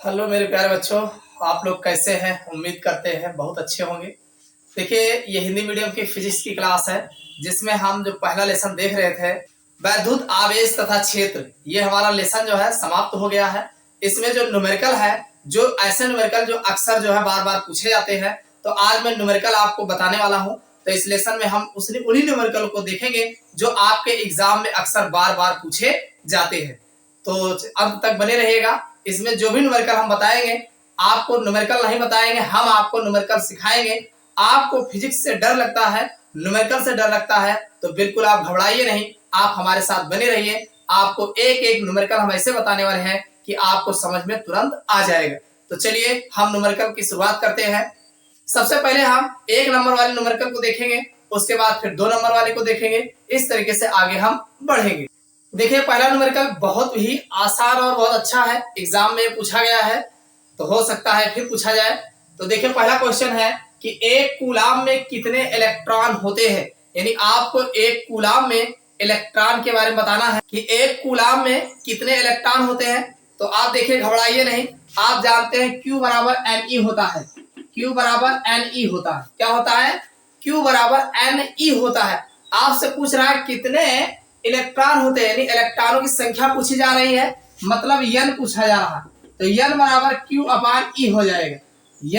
Hello मेरे प्यारे बच्चों, आप लोग कैसे हैं? उम्मीद करते हैं बहुत अच्छे होंगे। देखिए, ये हिंदी मीडियम की फिजिक्स की क्लास है जिसमें हम जो पहला लेसन देख रहे थे, वैद्युत आवेश तथा क्षेत्र, ये हमारा लेसन जो है समाप्त हो गया है। इसमें जो न्यूमेरिकल है, जो ऐसे न्यूमेरिकल जो अक्सर जो है बार बार पूछे जाते हैं, तो आज मैं न्यूमेरिकल आपको बताने वाला हूँ। तो इस लेसन में हम उन्हीं न्यूमेरिकल को देखेंगे जो आपके एग्जाम में अक्सर बार बार पूछे जाते हैं। तो अंत तक बने रहिएगा। इसमें जो भी न्यूमेरिकल हम बताएंगे, आपको न्यूमेरिकल नहीं बताएंगे, हम आपको न्यूमेरिकल सिखाएंगे। आपको फिजिक्स से डर लगता है, न्यूमेरिकल से डर लगता है, तो बिल्कुल आप घबराइए नहीं, आप हमारे साथ बने रहिए। आपको एक एक न्यूमेरिकल हम ऐसे बताने वाले हैं कि आपको समझ में तुरंत आ जाएगा। तो चलिए हम न्यूमेरिकल की शुरुआत करते हैं। सबसे पहले हम एक नंबर वाले न्यूमेरिकल को देखेंगे, उसके बाद फिर 2 नंबर वाले को देखेंगे। इस तरीके से आगे हम बढ़ेंगे। देखिए, पहला न्यूमेरिकल बहुत ही आसान और बहुत अच्छा है, एग्जाम में पूछा गया है, तो हो सकता है फिर पूछा जाए। तो देखिए, पहला क्वेश्चन है कि एक कूलाम में कितने इलेक्ट्रॉन होते हैं। यानी आपको एक कूलाम में इलेक्ट्रॉन के बारे में बताना है कि एक कूलाम में कितने इलेक्ट्रॉन होते हैं। तो आप देखिए, घबराइए नहीं, आप जानते हैं Q बराबर NE होता है। Q बराबर NE होता है। क्या होता है? Q बराबर NE होता है। आपसे पूछ रहा है कितने इलेक्ट्रॉन होते हैं, यानी इलेक्ट्रॉनों की संख्या पूछी जा रही है, मतलब n पूछा जा रहा है। तो n बराबर Q अपान E हो जाएगा।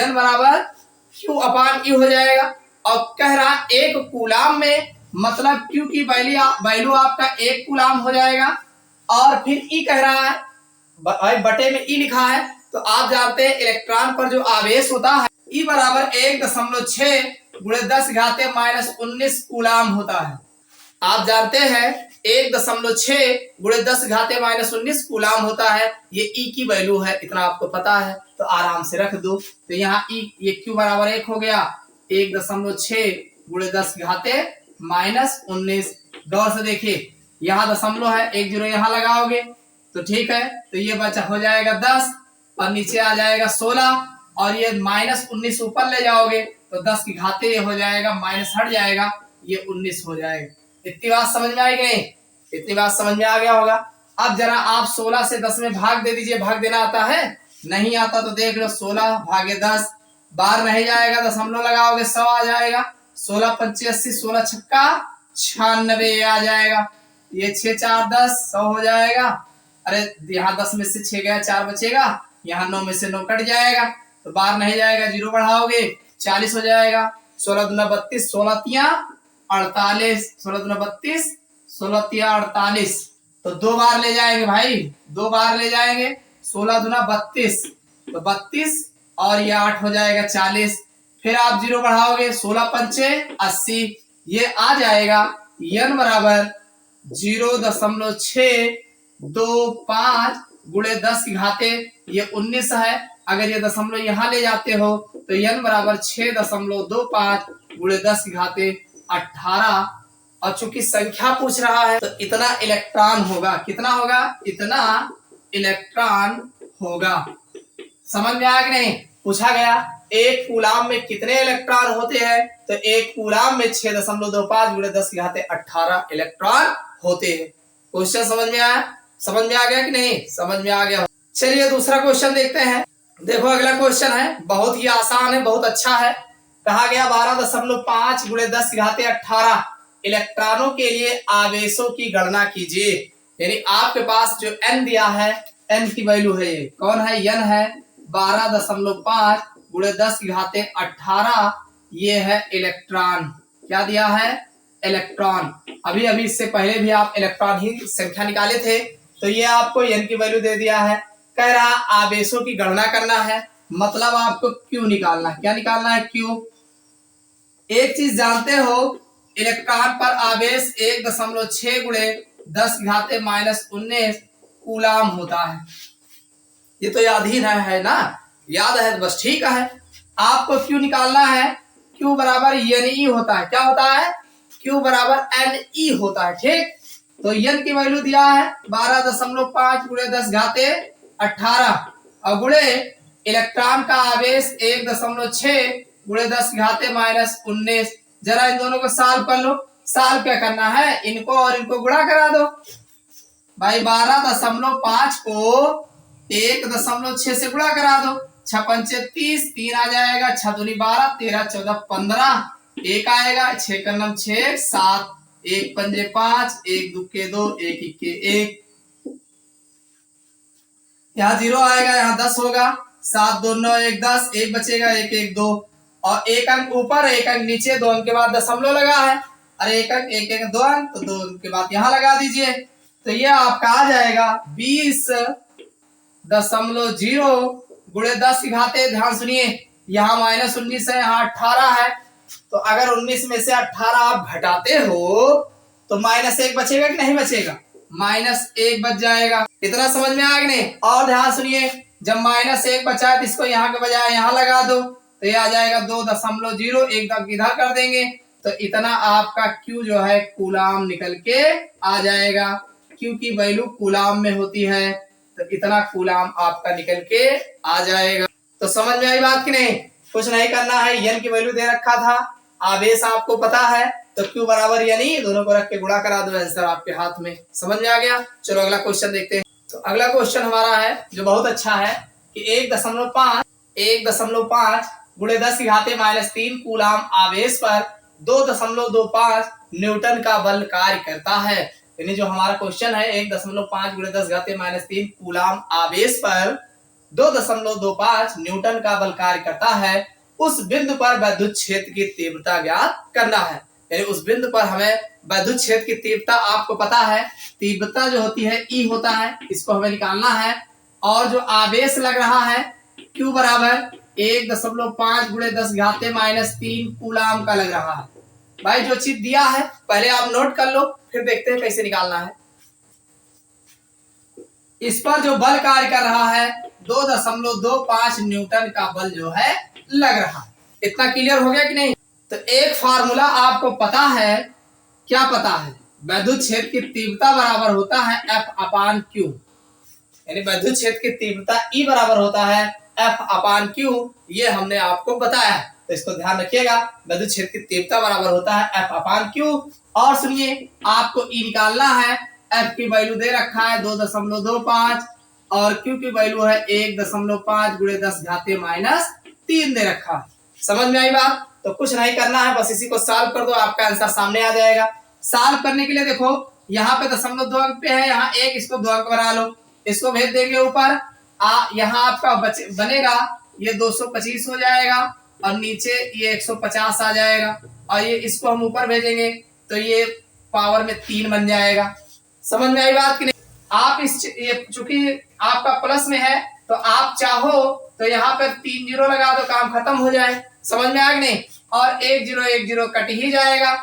n बराबर Q अपान E हो जाएगा। और कह रहा एक कूलाम में, मतलब Q की वैल्यू आपका एक कूलाम हो जाएगा। और फिर E कह रहा है, बटे में E लिखा है, तो आप जानते हैं इलेक्ट्रॉन पर जो आवेश होता है E बराबर 1.6 गुणे 10 घाते -19 कूलाम होता है। आप जानते हैं 1.6 गुणे 10 घाते -19 कूलाम होता है। ये E की वैल्यू है, इतना आपको पता है, तो आराम से रख दो। तो यहाँ E, ये Q बराबर 1 हो गया, 1.6 गुणे 10 घाते -19। गौर से देखिए, यहाँ दशमलव है, एक जीरो यहाँ लगाओगे तो ठीक है। तो ये बचा हो जाएगा 10 और नीचे आ जाएगा 16, और ये -19 ऊपर ले जाओगे तो 10 की घाते ये हो जाएगा, माइनस हट जाएगा, ये 19 हो जाएगा। इतनी बात समझ में आई कि नहीं? इतनी बात समझ में आ गया होगा। अब जरा आप 16 से 10 में भाग दे दीजिए। भाग देना आता है? नहीं आता तो देख लो, 16 भागे 10, बार नहीं जाएगा, दशमलव लगाओगे 100 आ जाएगा। 16 पंचे 80, 16 छक्का 96 आ जाएगा। ये 6 4 10, 100 हो जाएगा। अरे यहाँ 10 में से 6 गया, 4 बचेगा, यहाँ 9 में से 9 कट जाएगा, तो बार नहीं जाएगा, जीरो बढ़ाओगे 40 हो जाएगा। 16 दूना 32, 16 तिया 48, 16 दूना 32, 16 तिया 48, तो 2 बार ले जाएंगे भाई, 2 बार ले जाएंगे। 16 दूना 32, तो 32, और ये 8 हो जाएगा 40। फिर आप जीरो बढ़ाओगे, 16 पंचे 80, ये आ जाएगा n बराबर 0.625 गुणे 10 की घाते ये 19 है। अगर ये दशमलव यहाँ ले जाते हो तो n बराबर 6.25 गुणे 10 की घाते 18। और चूंकि संख्या पूछ रहा है तो इतना इलेक्ट्रॉन होगा। कितना होगा? इतना इलेक्ट्रॉन होगा। समझ में आया कि नहीं? पूछा गया एक कूलाम में कितने इलेक्ट्रॉन होते हैं, तो एक कूलाम में 6.25 गुणे 10 की घाते 18 इलेक्ट्रॉन होते हैं। क्वेश्चन समझ में आया? समझ में आ गया कि नहीं? समझ में आ गया। चलिए दूसरा क्वेश्चन देखते हैं। देखो, अगला क्वेश्चन है, बहुत ही आसान है, बहुत अच्छा है। कहा गया 12.5 गुणे 10 की घाते 18 इलेक्ट्रॉनों के लिए आवेशों की गणना कीजिए। यानी आपके पास जो n दिया है, n की वैल्यू है, ये कौन है? n है 12.5 गुणे 10 की घाते 18, ये है इलेक्ट्रॉन। क्या दिया है? इलेक्ट्रॉन। अभी अभी इससे पहले भी आप इलेक्ट्रॉन ही संख्या निकाले थे, तो ये आपको n की वैल्यू दे दिया है। कह रहा आवेशों की गणना करना है, मतलब आपको Q निकालना है। क्या निकालना है? Q। एक चीज जानते हो, इलेक्ट्रॉन पर आवेश 1.6 गुणे 10 घाते -19 कूलाम होता है। ये तो याद ही है ना? याद है बस, ठीक है। आपको Q निकालना है। Q बराबर NE होता है। क्या होता है? Q बराबर NE होता है, ठीक। तो n की वैल्यू दिया है 12.5 गुणे 10 घाते 18, और गुणे इलेक्ट्रॉन का आवेश 1.6 गुणे 10 घाते -19। जरा इन दोनों को सॉल्व कर लो। सॉल्व क्या करना है? इनको और इनको गुणा करा दो भाई। 12.5 को 1.6 से गुणा करा दो, 6 पंचे 30, 3 आ जाएगा, 6 दूनी 12, 13 14 15, 1 आएगा, 6 का नम 6, 7, 1 पंजे 5, 1 दुक्के 2, 1 इक्के 1, यहाँ 0 आएगा, यहाँ 10 होगा, 7 2 9 1 10, 1 बचेगा, 1 1 2, और 1 अंक ऊपर 1 अंक नीचे, 2 अंक के बाद दशमलव लगा है, अरे 1 अंक 1 1 2 अंक, तो 2 अंक के बाद यहाँ लगा दीजिए, तो ये आपका आ जाएगा 20.0 गुणे 10 की घाते। ध्यान सुनिए, यहाँ -19 है, यहाँ 18 है, तो अगर 19 में से 18 आप घटाते हो तो -1 बचेगा कि नहीं बचेगा? -1 बच जाएगा। इतना समझ में आया कि नहीं? और ध्यान सुनिए, जब -1 बचा है तो इसको यहाँ के बजाय यहाँ लगा दो, तो ये आ जाएगा 2.0, एक दाग इधर कर देंगे, तो इतना आपका Q जो है कूलाम निकल के आ जाएगा। Q की वैल्यू कूलाम में होती है, तो इतना कूलाम आपका निकल के आ जाएगा। तो समझ में आई बात कि नहीं? कुछ नहीं करना है, n की वैल्यू दे रखा था, आवेश आपको पता है, तो Q बराबर यानी दोनों को रख के गुणा करा दो, आंसर आपके हाथ में। समझ में आ गया? चलो अगला क्वेश्चन देखते हैं। तो अगला क्वेश्चन हमारा है जो बहुत अच्छा है कि 1.5 गुणे 10 की घाते -3 कूलाम आवेश पर 2.25 न्यूटन का बल कार्य करता है। यानी जो हमारा क्वेश्चन है 1.5 गुणे 10 घाते -3 कूलाम आवेश पर 2.25 न्यूटन का बल कार्य करता है, उस बिंदु पर विद्युत क्षेत्र की तीव्रता ज्ञात करना है। यानी उस बिंदु पर हमें विद्युत क्षेत्र की तीव्रता आपको पता है, तीव्रता जो होती है E होता है, इसको हमें निकालना है, और जो आवेश लग रहा है Q बराबर 1.5 गुणे 10 घाते -3 कूलाम का लग रहा है। भाई जो चीज दिया है पहले आप नोट कर लो, फिर देखते हैं कैसे निकालना है। इस पर जो बल कार्य कर रहा है 2.25 न्यूटन का बल जो है लग रहा है। इतना क्लियर हो गया कि नहीं? तो एक फार्मूला आपको पता है, क्या पता है? विद्युत क्षेत्र की तीव्रता बराबर होता है F/Q, यानी विद्युत क्षेत्र की तीव्रता E बराबर होता है F/Q, ये हमने आपको बताया, तो इसको ध्यान रखिएगा। विद्युत क्षेत्र की तीव्रता बराबर होता है F/Q। और सुनिए, आपको E निकालना है, F की वैल्यू दे रखा है 2.25 और Q की वैल्यू है 1.5 गुणे 10 घाते -3 दे रखा है। समझ में आई बात? तो कुछ नहीं करना है, बस इसी को सॉल्व कर दो, आपका आंसर सामने आ जाएगा। सॉल्व करने के लिए देखो, यहाँ पे 0.2 अंक पे है, यहाँ 1, इसको 2 अंक बना लो, इसको भेज देंगे ऊपर, यहाँ आपका बनेगा ये 225 हो जाएगा, और नीचे ये 150 आ जाएगा, और ये इसको हम ऊपर भेजेंगे तो ये पावर में 3 बन जाएगा। समझ में आई बात कि नहीं? आप ये चूंकि आपका प्लस में है, तो आप चाहो तो यहाँ पर 3 जीरो लगा दो, काम खत्म हो जाए। समझ में आ गया नहीं? और 1 0 कट ही जाएगा,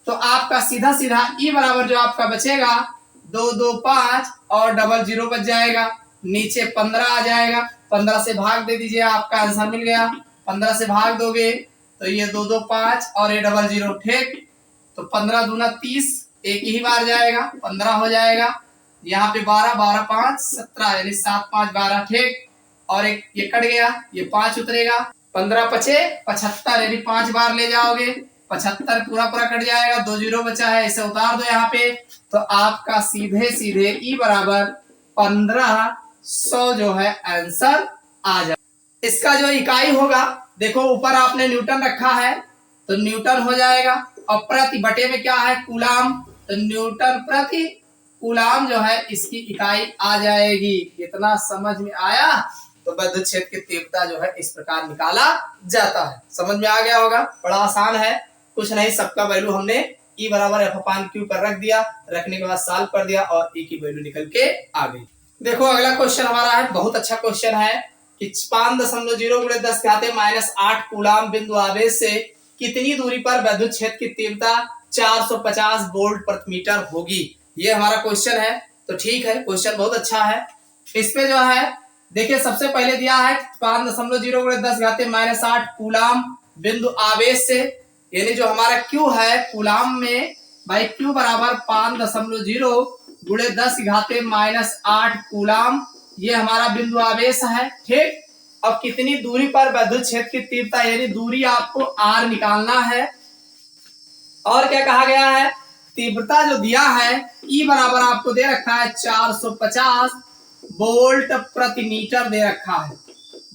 तो आपका सीधा सीधा E बराबर जो आपका बचेगा 225 और 00 बच जाएगा, नीचे 15 आ जाएगा, 15 से भाग दे दीजिए, आपका आंसर मिल गया। 15 से भाग दोगे तो ये 225 और ये 00, ठीक, तो 15 दूना 30, एक ही बार जाएगा, 15 हो जाएगा, यहाँ पे 12 12 5 17, यानी 7 5 12, ठीक, और एक ये कट गया, ये 5 उतरेगा, 15 पचे 75, यानी 5 बार ले जाओगे, 75 पूरा पूरा कट जाएगा, 2 जीरो बचा है, इसे उतार दो यहाँ पे, तो आपका सीधे सीधे E बराबर 1500 जो है आंसर आ जाए। इसका जो इकाई होगा, देखो ऊपर आपने न्यूटन रखा है तो न्यूटन हो जाएगा, और प्रति बटे में क्या है? कूलाम, तो न्यूटन प्रति कूलाम जो है इसकी इकाई आ जाएगी। इतना समझ में आया? तो विद्युत क्षेत्र की तीव्रता जो है इस प्रकार निकाला जाता है। समझ में आ गया होगा? बड़ा आसान है, कुछ नहीं, सबका वैल्यू हमने E बराबर F/Q पर रख दिया, रखने के बाद सॉल्व कर दिया और E की वैल्यू निकल के आ गई। देखो अगला क्वेश्चन हमारा है, बहुत अच्छा क्वेश्चन है कि 5.0 गुणे 10 घाते -8 कूलाम बिंदु आवेश से कितनी दूरी पर विद्युत क्षेत्र की तीव्रता 450 वोल्ट प्रति मीटर होगी। ये हमारा क्वेश्चन है। तो ठीक है, क्वेश्चन बहुत अच्छा है। इस पे जो है देखिए, सबसे पहले दिया है 5.0 गुणे 10 घाते -8 कूलाम बिंदु आवेश से, यानी जो हमारा Q है कूलाम में, भाई Q बराबर 5.0 गुणे 10 घाते -8 कूलाम, ये हमारा बिंदु आवेश है, ठीक। अब कितनी दूरी पर विद्युत क्षेत्र की तीव्रता, यानी दूरी आपको R निकालना है। और क्या कहा गया है? तीव्रता जो दिया है E बराबर आपको दे रखा है 450, वोल्ट प्रति मीटर दे रखा है।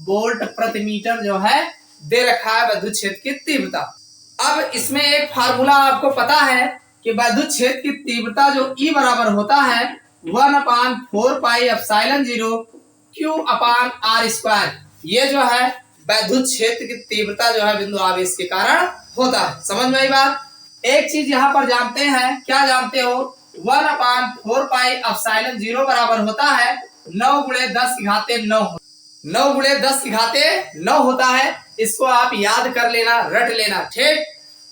वोल्ट प्रति मीटर जो है दे रखा है विद्युत क्षेत्र की तीव्रता। अब इसमें एक फार्मूला आपको पता है कि विद्युत क्षेत्र की तीव्रता जो E बराबर होता है 1/4πε0 Q/r²। ये जो है विद्युत क्षेत्र की तीव्रता जो है बिंदु आवेश के कारण होता है। समझ में आई बात? एक चीज यहाँ पर जानते हैं, क्या जानते हो? 1/4πε0 बराबर होता है 9 × 10⁻9। 9 × 10⁻9 होता है। इसको आप याद कर लेना, रट लेना, ठीक।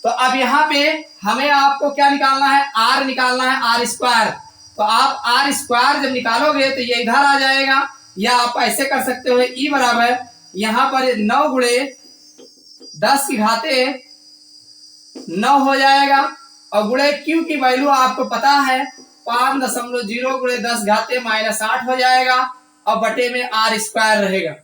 तो अब यहाँ पे हमें आपको क्या निकालना है? R निकालना है, r²। तो आप r² जब निकालोगे तो ये इधर आ जाएगा, या आप ऐसे कर सकते हो E बराबर यहाँ पर 9 × 10⁻9 हो जाएगा, और गुणे Q की वैल्यू आपको पता है 5.0 × 10⁻8 हो जाएगा, और बटे में r² रहेगा।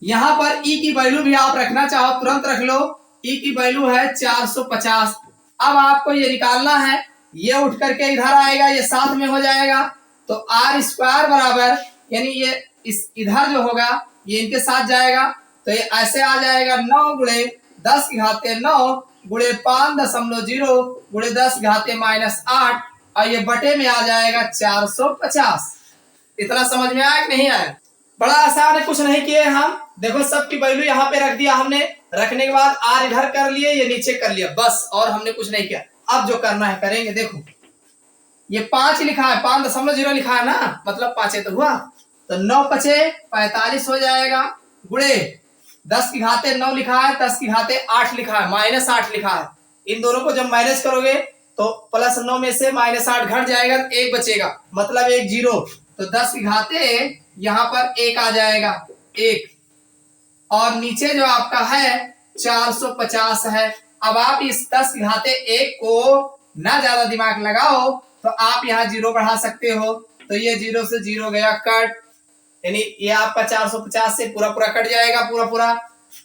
यहाँ पर E की वैल्यू भी आप रखना चाहो तुरंत रख लो। E की वैल्यू है 450। अब आपको ये निकालना है, ये उठ करके इधर आएगा, ये साथ में हो जाएगा। तो r² बराबर यानी ये इस इधर जो होगा ये इनके साथ जाएगा, तो ये ऐसे आ जाएगा 9 × 10⁻9 गुणे 5.0 × 10⁻8, और ये बटे में आ जाएगा 450। इतना समझ में आया कि नहीं आया? बड़ा आसान है, कुछ नहीं किए हम। देखो सबकी वैल्यू यहाँ पे रख दिया हमने, रखने के बाद R इधर कर लिए, ये नीचे कर लिया, बस, और हमने कुछ नहीं किया। अब जो करना है करेंगे। देखो ये 5 लिखा है, 5.0 लिखा है ना, मतलब 5 तो हुआ, तो 9 × 5 45 हो जाएगा, गुणे 10⁻9 लिखा है, 10⁻8 लिखा है, -8 लिखा है। इन दोनों को जब माइनस करोगे तो +9 में से -8 घट जाएगा, 1 बचेगा, मतलब 1 0। तो 10⁻, यहाँ पर 1 आ जाएगा, 1, और नीचे जो आपका है 450 है। अब आप इस 10⁻1 को ना ज्यादा दिमाग लगाओ, तो आप यहाँ 0 बढ़ा सकते हो, तो ये 0 से 0 गया कट, यानी ये आपका 450 से पूरा कट जाएगा, पूरा।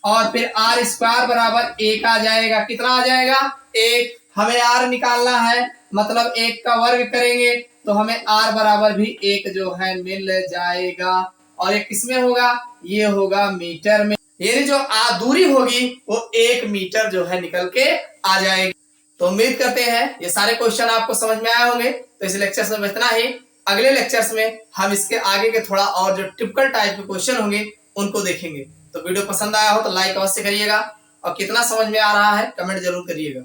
और फिर r² बराबर 1 आ जाएगा। कितना आ जाएगा? 1। हमें r निकालना है, मतलब 1 का वर्ग करेंगे तो हमें r बराबर भी 1 जो है मिल जाएगा। और ये किसमें होगा? ये होगा मीटर में, यानी जो दूरी होगी वो 1 मीटर जो है निकल के आ जाएगी। तो उम्मीद करते हैं ये सारे क्वेश्चन आपको समझ में आए होंगे। तो इस लेक्चर में इतना ही। अगले लेक्चर्स में हम इसके आगे के थोड़ा और जो टिपिकल टाइप के क्वेश्चन होंगे उनको देखेंगे। तो वीडियो पसंद आया हो तो लाइक अवश्य करिएगा, और कितना समझ में आ रहा है कमेंट जरूर करिएगा।